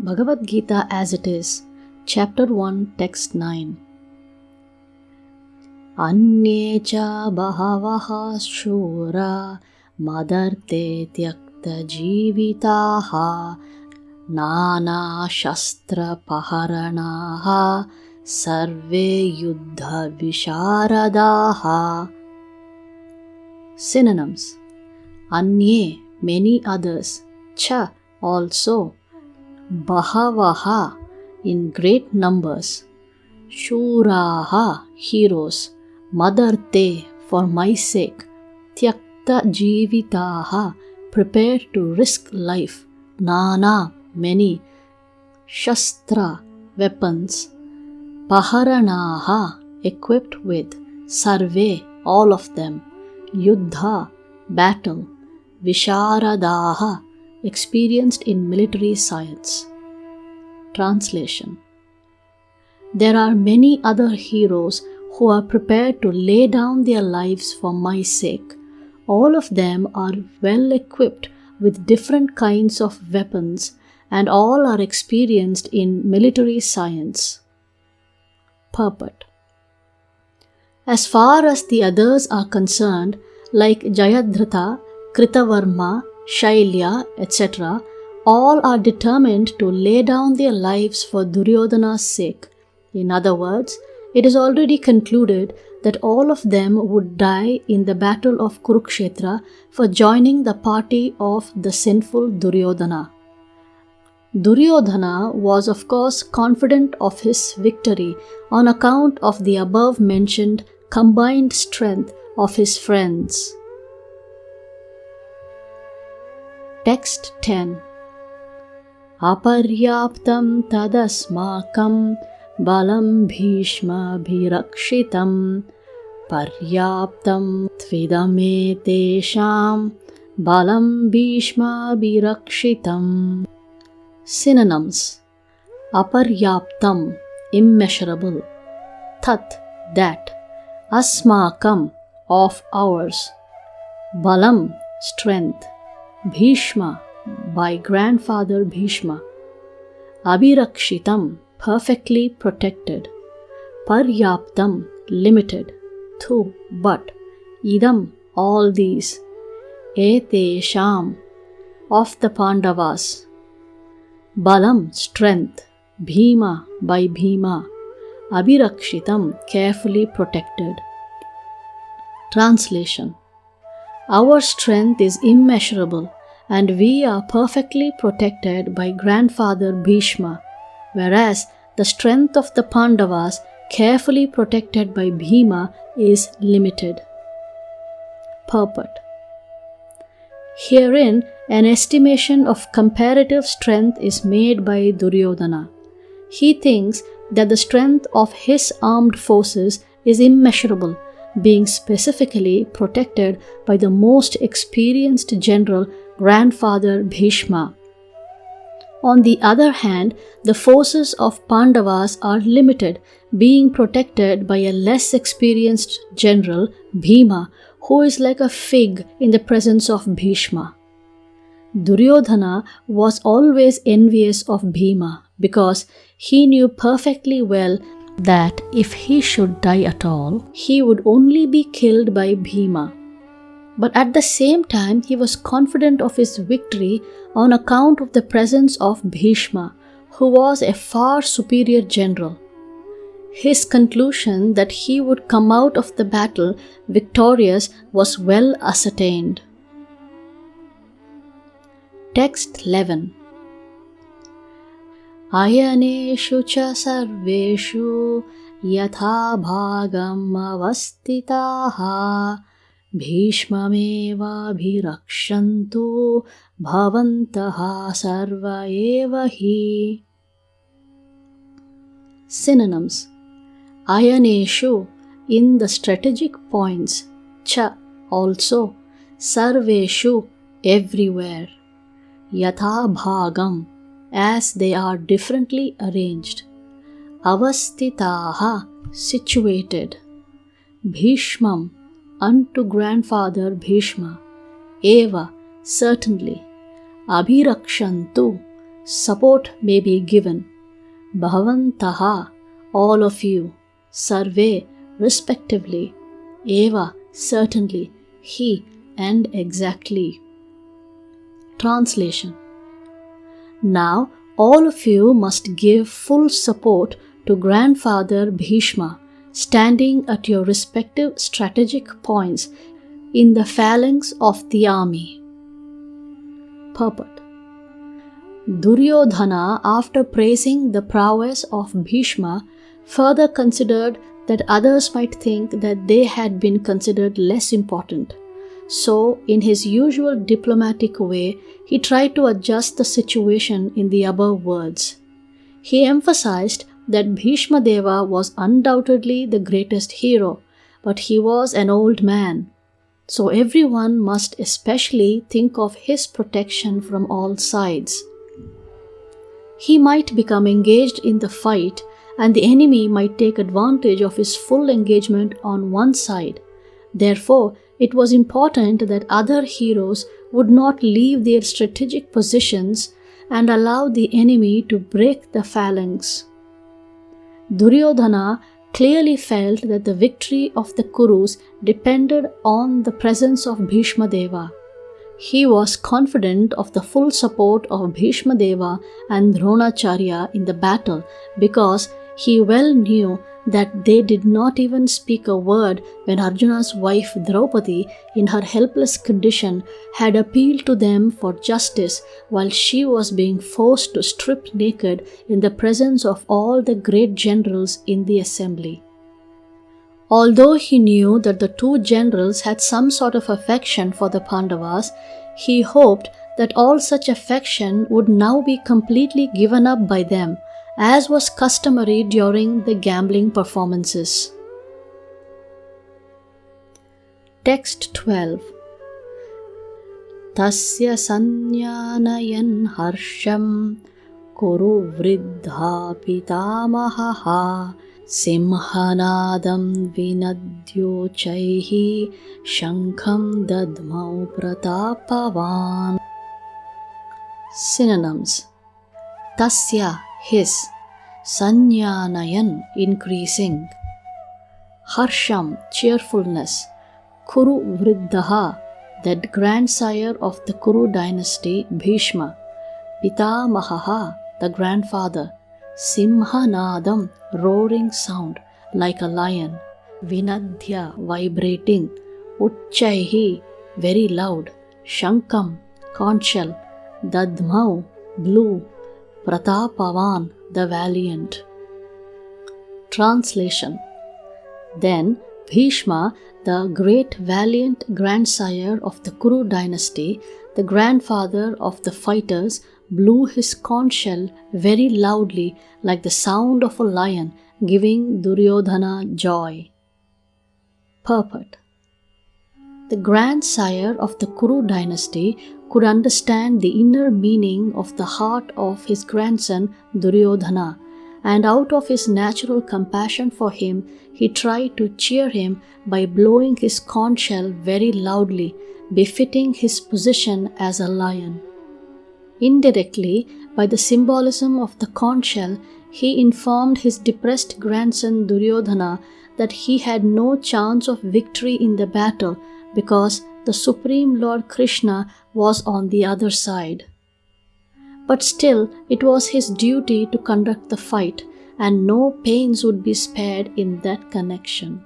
Bhagavad Gita as it is, Chapter 1, Text 9. Anye cha bahavaha shura madarte tyakta jivitaha nana shastra paharanaha sarve yuddha visharadaha. Synonyms: Anye, many others, cha, also, bahavaha, in great numbers, shuraha, heroes, madarte, for my sake, tyakta jivitaha, prepared to risk life, nana, many, shastra, weapons, paharanaha, equipped with, sarve, all of them, yuddha, battle, visharadaha, experienced in military science. Translation: There are many other heroes who are prepared to lay down their lives for my sake. All of them are well equipped with different kinds of weapons, and all are experienced in military science. Purport: As far as the others are concerned, like Jayadratha, Kritavarma, Shailya, etc., all are determined to lay down their lives for Duryodhana's sake. In other words, it is already concluded that all of them would die in the battle of Kurukshetra for joining the party of the sinful Duryodhana. Duryodhana was of course confident of his victory on account of the above mentioned combined strength of his friends. Text 10. Aparyaptam tadasmakam balam bhishma bhirakshitam paryaptam tvidame tesham balam bhishma bhirakshitam. Synonyms: Aparyaptam, immeasurable, tat, that, asmakam, of ours, balam, strength, Bhishma, by grandfather Bhishma, Abhirakshitam, perfectly protected, Paryaptam, limited, tu, but, idam, all these, etesham, of the Pandavas, balam, strength, Bhima, by Bhima, Abhirakshitam, carefully protected. Translation: Our strength is immeasurable, and we are perfectly protected by grandfather Bhishma, whereas the strength of the Pandavas, carefully protected by Bhima, is limited. Purport: Herein, an estimation of comparative strength is made by Duryodhana. He thinks that the strength of his armed forces is immeasurable, being specifically protected by the most experienced general, grandfather Bhishma. On the other hand, the forces of Pandavas are limited, being protected by a less experienced general, Bhima, who is like a fig in the presence of Bhishma. Duryodhana was always envious of Bhima because he knew perfectly well that if he should die at all, he would only be killed by Bhima. But at the same time, he was confident of his victory on account of the presence of Bhishma, who was a far superior general. His conclusion that he would come out of the battle victorious was well ascertained. Text 11. Ayaneshu cha sarveshu yatha bhagam avastitaha bhishmameva bhirakshantu bhavantaha sarva eva hi. Synonyms: Ayaneshu, in the strategic points, cha, also, sarveshu, everywhere, yatha bhagam, as they are differently arranged, avastitaha, situated, bhishmam, unto grandfather Bhishma, eva, certainly, abhirakshantu, support may be given. Bhavantaha, all of you, sarve, respectively, eva, certainly, he, and exactly. Translation. Now, all of you must give full support to Grandfather Bhishma, standing at your respective strategic points in the phalanx of the army. Purport. Duryodhana, after praising the prowess of Bhishma, further considered that others might think that they had been considered less important. So, in his usual diplomatic way, he tried to adjust the situation in the above words. He emphasized that Bhishma Deva was undoubtedly the greatest hero, but he was an old man. So everyone must especially think of his protection from all sides. He might become engaged in the fight, and the enemy might take advantage of his full engagement on one side. Therefore, it was important that other heroes would not leave their strategic positions and allow the enemy to break the phalanx. Duryodhana clearly felt that the victory of the Kurus depended on the presence of Bhishma Deva. He was confident of the full support of Bhishma Deva and Dronacharya in the battle because he well knew that they did not even speak a word when Arjuna's wife Draupadi, in her helpless condition, had appealed to them for justice while she was being forced to strip naked in the presence of all the great generals in the assembly. Although he knew that the two generals had some sort of affection for the Pandavas, he hoped that all such affection would now be completely given up by them, as was customary during the gambling performances. Text 12. Tasya sanyanayan harsham kuru vriddha pitamahaha simhanadam vinadyochaihi shankham dadmau pratapavan. Synonyms. Tasya, his, sanyanayan, increasing, harsham, cheerfulness, kuru vriddaha, that grandsire of the Kuru dynasty, Bhishma, pitamahaha, the grandfather, simhanadam, roaring sound like a lion, vinadhya, vibrating, uchchaihi, very loud, shankam, conch shell, dadmau, blue, Pratapavan, the valiant. Translation. Then Bhishma, the great valiant grandsire of the Kuru dynasty, the grandfather of the fighters, blew his conch shell very loudly like the sound of a lion, giving Duryodhana joy. Purport. The grandsire of the Kuru dynasty could understand the inner meaning of the heart of his grandson Duryodhana, and out of his natural compassion for him, he tried to cheer him by blowing his conch shell very loudly, befitting his position as a lion. Indirectly, by the symbolism of the conch shell, he informed his depressed grandson Duryodhana that he had no chance of victory in the battle because the Supreme Lord Krishna was on the other side. But still, it was his duty to conduct the fight, and no pains would be spared in that connection.